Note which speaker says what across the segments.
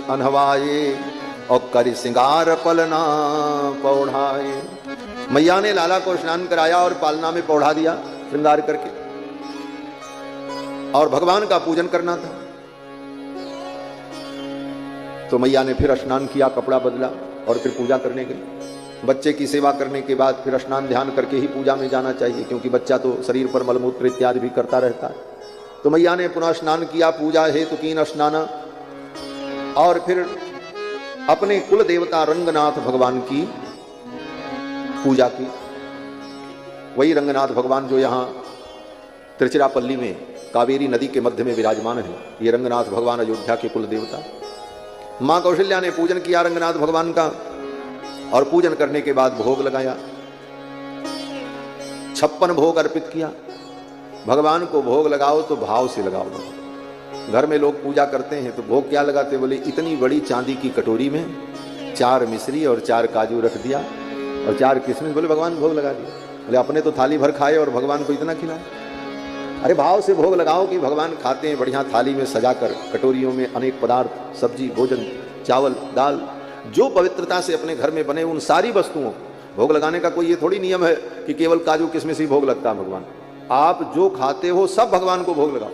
Speaker 1: अनहवाए और करि सिंगार पलना पौढ़ाए। मैया ने लाला को स्नान कराया और पालना में पौढ़ा दिया श्रृंगार करके, और भगवान का पूजन करना था। तो मैया ने फिर स्नान किया, कपड़ा बदला और फिर पूजा करने गई। बच्चे की सेवा करने के बाद फिर स्नान ध्यान करके ही पूजा में जाना चाहिए, क्योंकि बच्चा तो शरीर पर मलमूत्र इत्यादि भी करता रहता है। तो मैया ने पुनः स्नान किया, पूजा हेतु कीन स्नान, और फिर अपने कुल देवता रंगनाथ भगवान की पूजा की। वही रंगनाथ भगवान जो यहाँ त्रिचिरापल्ली में कावेरी नदी के मध्य में विराजमान है, ये रंगनाथ भगवान अयोध्या के कुल देवता। माँ कौशल्या ने पूजन किया रंगनाथ भगवान का, और पूजन करने के बाद भोग लगाया, 56 भोग अर्पित किया। भगवान को भोग लगाओ तो भाव से लगाओ। घर में लोग पूजा करते हैं तो भोग क्या लगाते, बोले इतनी बड़ी चांदी की कटोरी में 4 मिश्री और 4 काजू रख दिया और 4 किशमिश, बोले भगवान भोग लगा दिया। बोले अपने तो थाली भर खाए और भगवान को इतना खिलाए। अरे भाव से भोग लगाओ कि भगवान खाते हैं बढ़िया थाली में सजाकर, कटोरियों में अनेक पदार्थ, सब्जी, भोजन, चावल, दाल, जो पवित्रता से अपने घर में बने उन सारी वस्तुओं भोग लगाने का कोई ये थोड़ी नियम है कि केवल काजू किशमिश ही भोग लगता है भगवान। आप जो खाते हो सब भगवान को भोग लगाओ,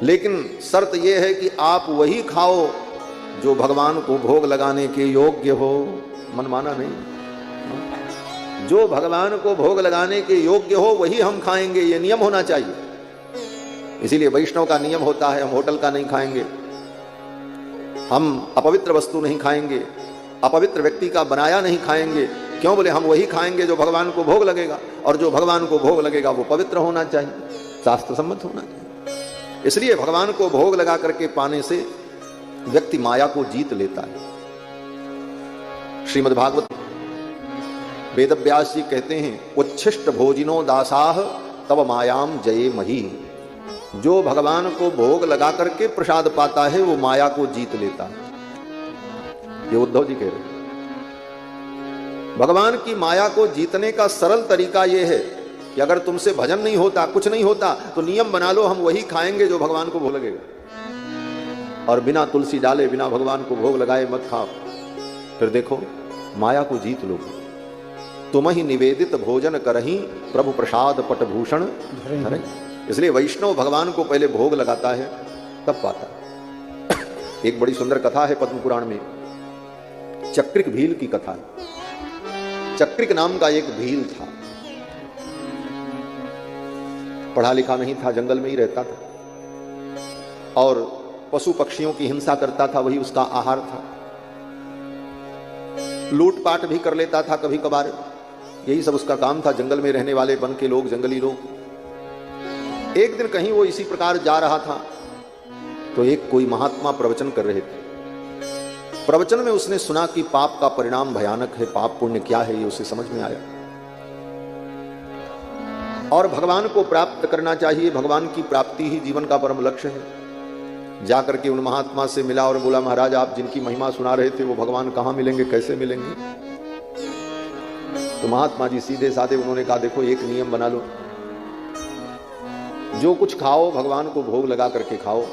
Speaker 1: लेकिन शर्त यह है कि आप वही खाओ जो भगवान को भोग लगाने के योग्य हो, मनमाना नहीं। जो भगवान को भोग लगाने के योग्य हो वही हम खाएंगे, ये नियम होना चाहिए। इसीलिए वैष्णव का नियम होता है, हम होटल का नहीं खाएंगे, हम अपवित्र वस्तु नहीं खाएंगे, अपवित्र व्यक्ति का बनाया नहीं खाएंगे। क्यों? बोले हम वही खाएंगे जो भगवान को भोग लगेगा, और जो भगवान को भोग लगेगा वो पवित्र होना चाहिए, शास्त्र सम्मत होना चाहिए। इसलिए भगवान को भोग लगा करके पाने से व्यक्ति माया को जीत लेता है। श्रीमद् भागवत वेद व्यास जी कहते हैं, उच्छिष्ट भोजिनो दासाह तब मायाम जये मही। जो भगवान को भोग लगा करके प्रसाद पाता है वो माया को जीत लेता है। ये उद्धव जी कह रहे हैं। भगवान की माया को जीतने का सरल तरीका यह है कि अगर तुमसे भजन नहीं होता, कुछ नहीं होता, तो नियम बना लो हम वही खाएंगे जो भगवान को भोग लगेगा, और बिना तुलसी डाले, बिना भगवान को भोग लगाए मत खाओ। फिर देखो माया को जीत लोगे। तुम ही निवेदित भोजन करही प्रभु प्रसाद पटभूषण धरे। इसलिए वैष्णव भगवान को पहले भोग लगाता है तब पाता है। एक बड़ी सुंदर कथा है पद्म पुराण में, चक्रिक भील की कथा है। चक्रिक नाम का एक भील था, पढ़ा लिखा नहीं था, जंगल में ही रहता था, और पशु पक्षियों की हिंसा करता था, वही उसका आहार था। लूटपाट भी कर लेता था कभी कभार, यही सब उसका काम था। जंगल में रहने वाले वन के लोग, जंगली लोग। एक दिन कहीं वो इसी प्रकार जा रहा था तो एक कोई महात्मा प्रवचन कर रहे थे। प्रवचन में उसने सुना कि पाप का परिणाम भयानक है, पाप पुण्य क्या है ये उसे समझ में आया, और भगवान को प्राप्त करना चाहिए, भगवान की प्राप्ति ही जीवन का परम लक्ष्य है। जाकर के उन महात्मा से मिला और बोला, महाराज आप जिनकी महिमा सुना रहे थे वो भगवान कहाँ मिलेंगे, कैसे मिलेंगे? तो महात्मा जी सीधे साधे उन्होंने कहा, देखो एक नियम बना लो, जो कुछ खाओ भगवान को भोग लगा करके खाओ,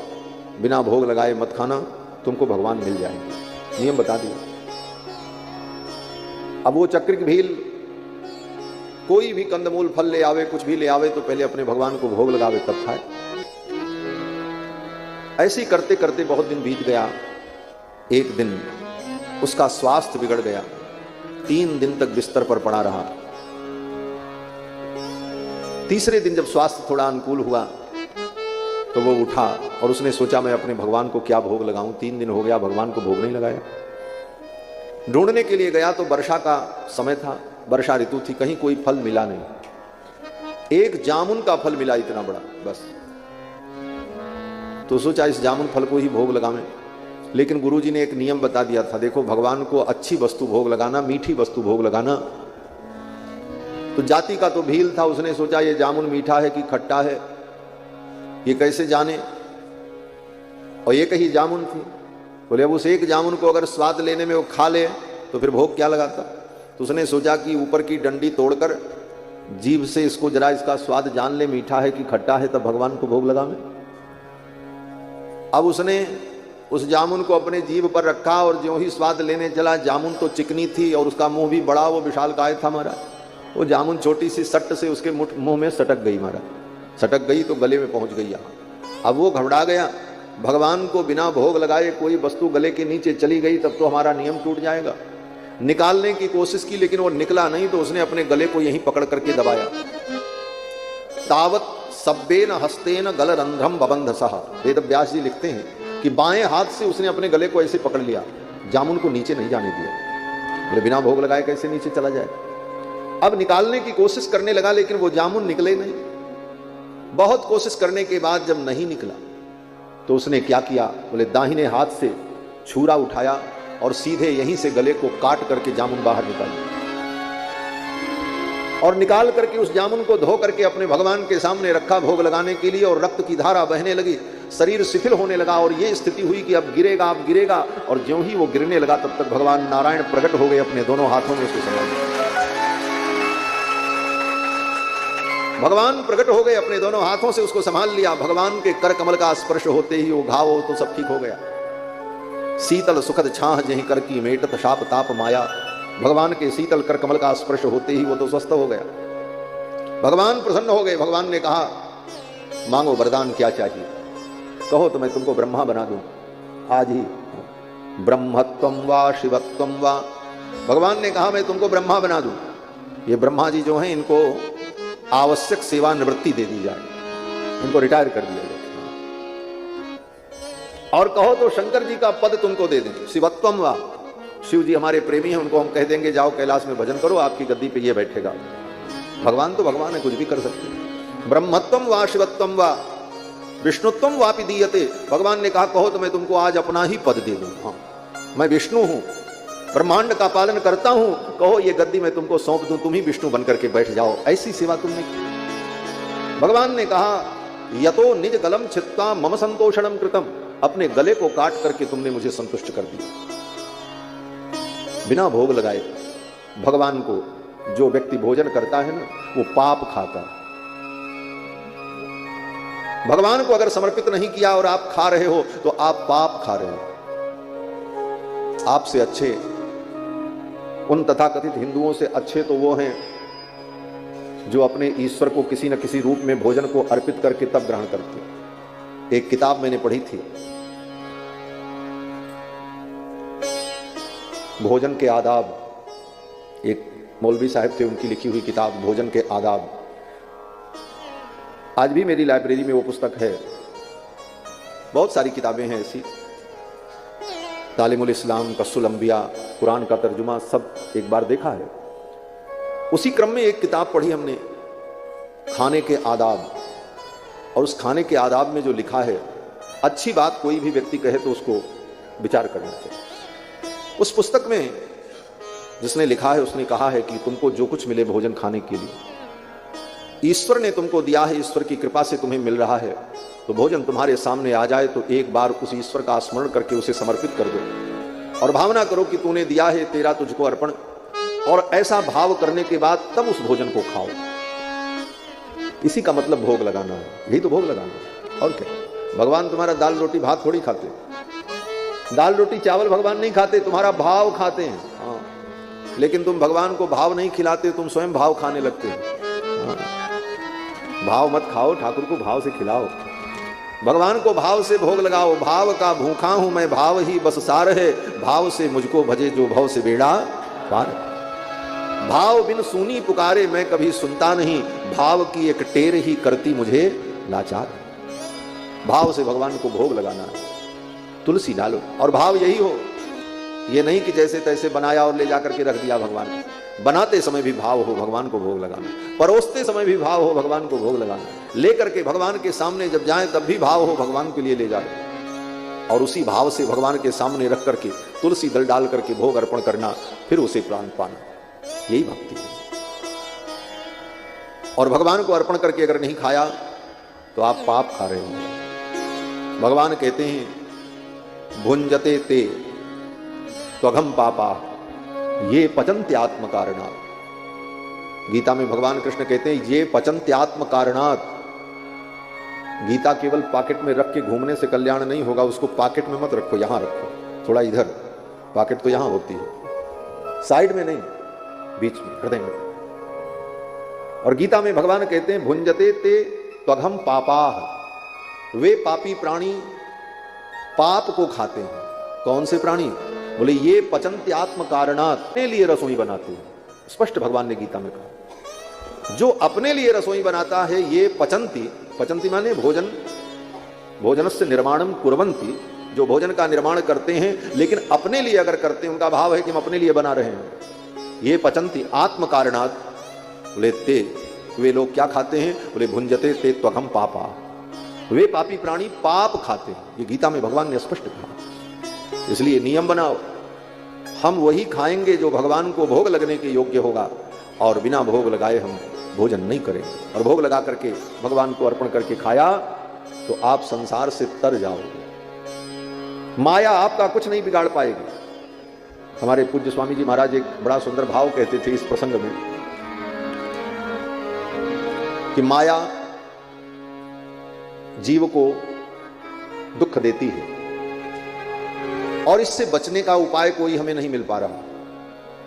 Speaker 1: बिना भोग लगाए मत खाना, तुमको भगवान मिल जाएंगे। नियम बता दिया। अब वो चक्रिक भील कोई भी कंदमूल फल ले आवे, कुछ भी ले आवे, तो पहले अपने भगवान को भोग लगावे तब खाए। ऐसे ही करते करते बहुत दिन बीत गया। एक दिन उसका स्वास्थ्य बिगड़ गया, 3 दिन तक बिस्तर पर पड़ा रहा। तीसरे दिन जब स्वास्थ्य थोड़ा अनुकूल हुआ तो वो उठा और उसने सोचा मैं अपने भगवान को क्या भोग लगाऊं, 3 दिन हो गया भगवान को भोग नहीं लगाया। ढूंढने के लिए गया तो वर्षा का समय था, वर्षा ऋतु थी, कहीं कोई फल मिला नहीं। एक जामुन का फल मिला, इतना बड़ा बस। तो सोचा इस जामुन फल को ही भोग लगावें, लेकिन गुरुजी ने एक नियम बता दिया था, देखो भगवान को अच्छी वस्तु भोग लगाना, मीठी वस्तु भोग लगाना। तो जाति का तो भील था, उसने सोचा ये जामुन मीठा है कि खट्टा है ये कैसे जाने, और एक ही जामुन थी। बोले अब उस एक जामुन को अगर स्वाद लेने में वो खा ले तो फिर भोग क्या लगाता। तो उसने सोचा कि ऊपर की डंडी तोड़कर जीभ से इसको जरा इसका स्वाद जान ले, मीठा है कि खट्टा है, तब भगवान को भोग लगावे। अब उसने उस जामुन को अपने जीभ पर रखा और ज्यों ही स्वाद लेने चला, जामुन तो चिकनी थी और उसका मुंह भी बड़ा, वो विशालकाय था महाराज। वो जामुन छोटी सी सट्ट से उसके मुंह में सटक गई महाराज, सटक गई तो गले में पहुंच गई यहाँ। अब वो घबरा गया, भगवान को बिना भोग लगाए कोई वस्तु गले के नीचे चली गई तब तो हमारा नियम टूट जाएगा। निकालने की कोशिश की लेकिन वो निकला नहीं, तो उसने अपने गले को यहीं पकड़ करके दबाया। तावत सब्बेन हस्तेन गल रंध्रम बबंध सहा, वेद व्यास जी लिखते हैं कि बाएं हाथ से उसने अपने गले को ऐसे पकड़ लिया, जामुन को नीचे नहीं जाने दिया। बोले बिना भोग लगाए कैसे नीचे चला जाए। अब निकालने की कोशिश करने लगा लेकिन वो जामुन निकले नहीं। बहुत कोशिश करने के बाद जब नहीं निकला तो उसने क्या किया, बोले दाहिने हाथ से छुरा उठाया और सीधे यहीं से गले को काट करके जामुन बाहर निकाला और निकाल करके उस जामुन को धो करके अपने भगवान के सामने रखा भोग लगाने के लिए। और रक्त की धारा बहने लगी, शरीर शिथिल होने लगा और ये स्थिति हुई कि अब गिरेगा, अब गिरेगा। और ज्यों ही वो गिरने लगा तब तक भगवान नारायण प्रकट हो गए, अपने दोनों हाथों में उसको संभाल लिया। भगवान प्रकट हो गए, अपने दोनों हाथों से उसको संभाल लिया। भगवान के कर कमल का स्पर्श होते ही वो घाव हो तो सब ठीक हो गया। शीतल सुखद छाह जहीं कर की मेटत शाप ताप माया, भगवान के शीतल कर कमल का स्पर्श होते ही वो तो स्वस्थ हो गया। भगवान प्रसन्न हो गए। भगवान ने कहा मांगो वरदान क्या चाहिए, कहो तो मैं तुमको ब्रह्मा बना दूं आज ही। ब्रह्मत्वम वा शिवत्वम वा, भगवान ने कहा मैं तुमको ब्रह्मा बना दूं। ये ब्रह्मा जी जो हैं इनको आवश्यक सेवा निवृत्ति दे दी जाए, इनको रिटायर कर दिया जाए। और कहो तो शंकर जी का पद तुमको दे दें। शिवत्वम वा, शिव जी हमारे प्रेमी हैं, उनको हम कह देंगे जाओ कैलाश में भजन करो, आपकी गद्दी पे ये बैठेगा। भगवान तो भगवान है, कुछ भी कर सकते हैं। ब्रह्मत्वम वा शिवत्वम वा विष्णुत्वम वापि दीयते, भगवान ने कहा कहो तो मैं तुमको आज अपना ही पद दे दूं। हाँ, मैं विष्णु हूं, ब्रह्मांड का पालन करता हूं, कहो ये गद्दी मैं तुमको सौंप दूं, तुम ही विष्णु बनकर के बैठ जाओ। ऐसी सेवा तुमने की। भगवान ने कहा यतो निज गलम छित्वा मम संतोषणम कृतम, अपने गले को काट करके तुमने मुझे संतुष्ट कर दिया। बिना भोग लगाए भगवान को जो व्यक्ति भोजन करता है ना, वो पाप खाता है। भगवान को अगर समर्पित नहीं किया और आप खा रहे हो तो आप पाप खा रहे हो। आपसे अच्छे, उन तथाकथित हिंदुओं से अच्छे तो वो हैं जो अपने ईश्वर को किसी न किसी रूप में भोजन को अर्पित करके तब ग्रहण करते हैं। एक किताब मैंने पढ़ी थी, भोजन के आदाब, एक मौलवी साहब थे, उनकी लिखी हुई किताब भोजन के आदाब। आज भी मेरी लाइब्रेरी में वो पुस्तक है। बहुत सारी किताबें हैं ऐसी, तालीमुल इस्लाम, कस्सुल अंबिया, कुरान का तर्जुमा, सब एक बार देखा है। उसी क्रम में एक किताब पढ़ी हमने, खाने के आदाब। और उस खाने के आदाब में जो लिखा है, अच्छी बात कोई भी व्यक्ति कहे तो उसको विचार करना चाहिए। उस पुस्तक में जिसने लिखा है उसने कहा है कि तुमको जो कुछ मिले भोजन खाने के लिए, ईश्वर ने तुमको दिया है, ईश्वर की कृपा से तुम्हें मिल रहा है, तो भोजन तुम्हारे सामने आ जाए तो एक बार उस ईश्वर का स्मरण करके उसे समर्पित कर दो और भावना करो कि तूने दिया है, तेरा तुझको अर्पण। और ऐसा भाव करने के बाद तब उस भोजन को खाओ। इसी का मतलब भोग लगाना है, यही तो भोग लगाना है। और क्या, भगवान तुम्हारा दाल रोटी भात थोड़ी खाते, दाल रोटी चावल भगवान नहीं खाते, तुम्हारा भाव खाते हैं। हाँ, लेकिन तुम भगवान को भाव नहीं खिलाते, तुम स्वयं भाव खाने लगते हो। हाँ, भाव मत खाओ, ठाकुर को भाव से खिलाओ, भगवान को भाव से भोग लगाओ। भाव का भूखा हूं मैं, भाव ही बस सार है, भाव से मुझको भजे जो भव से बेड़ा पार। भाव बिन सुनी पुकारे मैं कभी सुनता नहीं, भाव की एक टेर ही करती मुझे लाचार। भाव से भगवान को भोग लगाना है। तुलसी डालो और भाव यही हो, ये नहीं कि जैसे तैसे बनाया और ले जाकर के रख दिया भगवान को। बनाते समय भी भाव हो भगवान को भोग लगाना, परोसते समय भी भाव हो भगवान को भोग लगाना, लेकर के भगवान के सामने जब जाएं तब भी भाव हो भगवान के लिए ले जाए। और उसी भाव से भगवान के सामने रख करके तुलसी दल डाल करके भोग अर्पण करना, फिर उसे प्राण पाना, यही भक्ति है। और भगवान को अर्पण करके अगर नहीं खाया तो आप पाप खा रहे हो। भगवान कहते हैं भुंजते ते त्वघम पापा ये पचन्त्यात्म कारणात्। गीता में भगवान कृष्ण कहते हैं ये पचन्त्यात्म कारणात्, गीता केवल पॉकेट में रख के घूमने से कल्याण नहीं होगा, उसको पॉकेट में मत रखो, यहां रखो, थोड़ा इधर, पॉकेट तो यहां होती है, साइड में नहीं, बीच में, हृदय में। और गीता में भगवान कहते हैं भुंजते ते त्वघम पापाह, वे पापी प्राणी पाप को खाते हैं। कौन से प्राणी? बोले ये पचन्ति आत्म कारणात्, अपने लिए रसोई बनाते हैं। स्पष्ट भगवान ने गीता में कहा, जो अपने लिए रसोई बनाता है ये पचन्ति, पचन्ति माने भोजन, भोजनस्य निर्माणम कुर्वन्ति, जो भोजन का निर्माण करते हैं लेकिन अपने लिए अगर करते हैं, उनका भाव है कि हम अपने लिए बना रहे हैं, ये पचन्ति आत्म कारणात्। बोले ते, वे लोग क्या खाते हैं? बोले भुंजते ते त्वघम पापा, वे पापी प्राणी पाप खाते हैं। ये गीता में भगवान ने स्पष्ट कहा। इसलिए नियम बनाओ, हम वही खाएंगे जो भगवान को भोग लगने के योग्य होगा, और बिना भोग लगाए हम भोजन नहीं करेंगे। और भोग लगा करके भगवान को अर्पण करके खाया तो आप संसार से तर जाओगे, माया आपका कुछ नहीं बिगाड़ पाएगी। हमारे पूज्य स्वामी जी महाराज एक बड़ा सुंदर भाव कहते थे इस प्रसंग में कि माया जीव को दुख देती है और इससे बचने का उपाय कोई हमें नहीं मिल पा रहा।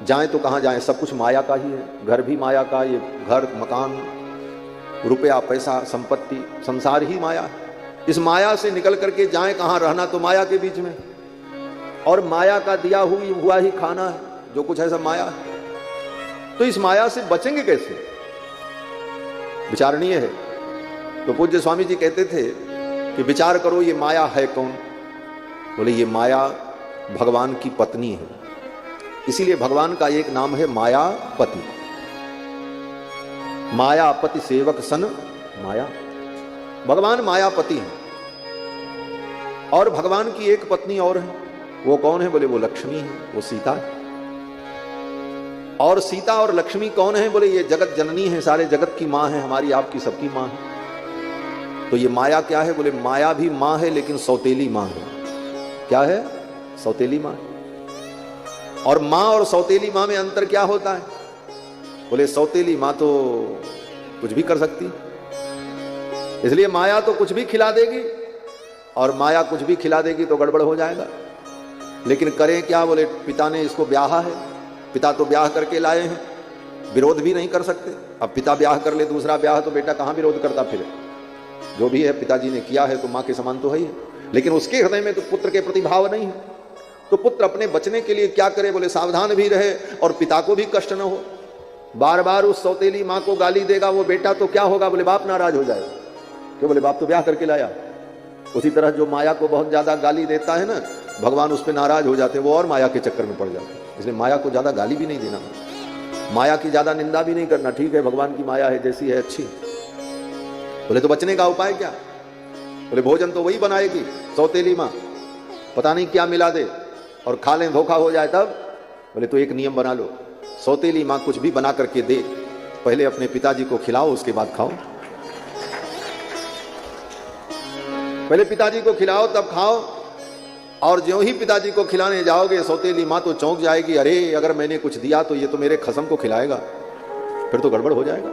Speaker 1: जाएं तो कहां जाएं, सब कुछ माया का ही है। घर भी माया का, ये घर मकान रुपया पैसा संपत्ति संसार ही माया है। इस माया से निकल करके जाएं कहां, रहना तो माया के बीच में, और माया का दिया हुआ ही खाना है, जो कुछ है सब माया है। तो इस माया से बचेंगे कैसे, विचारणीय है। तो पूज्य स्वामी जी कहते थे कि विचार करो ये माया है कौन? बोले ये माया भगवान की पत्नी है, इसीलिए भगवान का एक नाम है मायापति। मायापति सेवक सन माया, भगवान मायापति हैं। और भगवान की एक पत्नी और है, वो कौन है? बोले वो लक्ष्मी है, वो सीता है। और सीता और लक्ष्मी कौन है? बोले ये जगत जननी है, सारे जगत की मां है, हमारी आपकी सबकी मां है। तो ये माया क्या है? बोले माया भी मां है लेकिन सौतेली मां है। क्या है? सौतेली मां है। और मां और सौतेली मां में अंतर क्या होता है? बोले सौतेली मां तो कुछ भी कर सकती, इसलिए माया तो कुछ भी खिला देगी, और माया कुछ भी खिला देगी तो गड़बड़ हो जाएगा। लेकिन करें क्या? बोले पिता ने इसको ब्याहा है, पिता तो ब्याह करके लाए हैं, विरोध भी नहीं कर सकते। अब पिता ब्याह कर ले दूसरा ब्याह, तो बेटा कहां विरोध करता फिरे? जो भी है पिताजी ने किया है तो मां के समान तो है ही है, लेकिन उसके हृदय में तो पुत्र के प्रति भाव नहीं है। तो पुत्र अपने बचने के लिए क्या करे? बोले सावधान भी रहे और पिता को भी कष्ट न हो। बार बार उस सौतेली मां को गाली देगा वो बेटा तो क्या होगा? बोले बाप नाराज हो जाएगा, क्यों? बोले बाप तो ब्याह करके लाया। उसी तरह जो माया को बहुत ज्यादा गाली देता है ना, भगवान उस पर नाराज हो जाते हैं, वो और माया के चक्कर में पड़ जाते हैं। इसलिए माया को ज्यादा गाली भी नहीं देना, माया की ज्यादा निंदा भी नहीं करना। ठीक है, भगवान की माया है, जैसी है अच्छी। बोले तो बचने का उपाय क्या? बोले भोजन तो वही बनाएगी सौतेली मां, पता नहीं क्या मिला दे और खा लें, धोखा हो जाए तब। बोले तो एक नियम बना लो, सौतेली मां कुछ भी बना करके दे, पहले अपने पिताजी को खिलाओ, उसके बाद खाओ। पहले पिताजी को खिलाओ तब खाओ। और जो ही पिताजी को खिलाने जाओगे, सौतेली मां तो चौंक जाएगी, अरे अगर मैंने कुछ दिया तो ये तो मेरे खसम को खिलाएगा, फिर तो गड़बड़ हो जाएगा।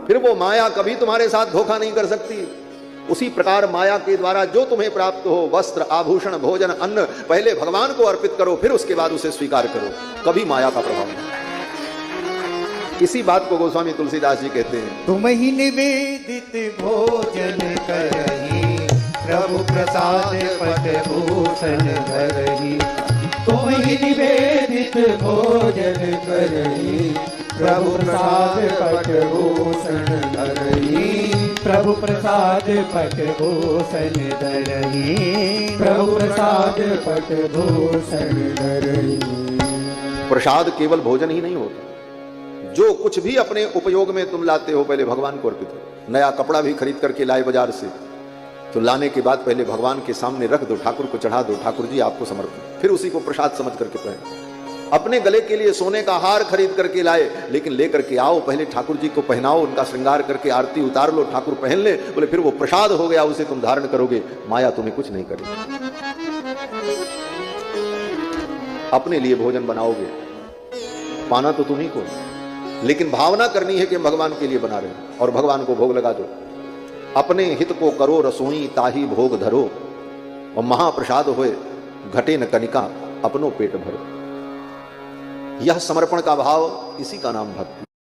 Speaker 1: फिर वो माया कभी तुम्हारे साथ धोखा नहीं कर सकती। उसी प्रकार माया के द्वारा जो तुम्हें प्राप्त हो, वस्त्र आभूषण भोजन अन्न, पहले भगवान को अर्पित करो, फिर उसके बाद उसे स्वीकार करो। कभी माया का प्रभाव नहीं। इसी बात को गोस्वामी तुलसीदास जी कहते हैं,
Speaker 2: तुम ही निवेदित भोजन करही, प्रभु प्रसाद पट भूषण धरही। तुम ही निवेदित भोजन करही, प्रभु प्रसाद पट भूषण धरही। प्रभु प्रसाद पट भूषण धरही। प्रभु प्रसाद पट भूषण धरही।
Speaker 1: प्रसाद केवल भोजन ही नहीं होता, जो कुछ भी अपने उपयोग में तुम लाते हो पहले भगवान को अर्पित हो। नया कपड़ा भी खरीद करके लाए बाजार से, तो लाने के बाद पहले भगवान के सामने रख दो, ठाकुर को चढ़ा दो, ठाकुर जी आपको समर्पण, फिर उसी को प्रसाद समझ करके पहनो। अपने गले के लिए सोने का हार खरीद करके लाए, लेकिन लेकर के आओ, पहले ठाकुर जी को पहनाओ, उनका श्रृंगार करके आरती उतार लो, ठाकुर पहन ले। बोले फिर वो प्रसाद हो गया, उसे तुम धारण करोगे, माया तुम्हें कुछ नहीं करेगी। अपने लिए भोजन बनाओगे, पाना तो तुम्ही को, लेकिन भावना करनी है कि भगवान के लिए बना रहे हैं, और भगवान को भोग लगा दो। अपने हित को करो रसोई ताही भोग धरो, और महाप्रसाद होए घटे न कनिका अपनो पेट भरो। यह समर्पण का भाव, इसी का नाम भक्ति।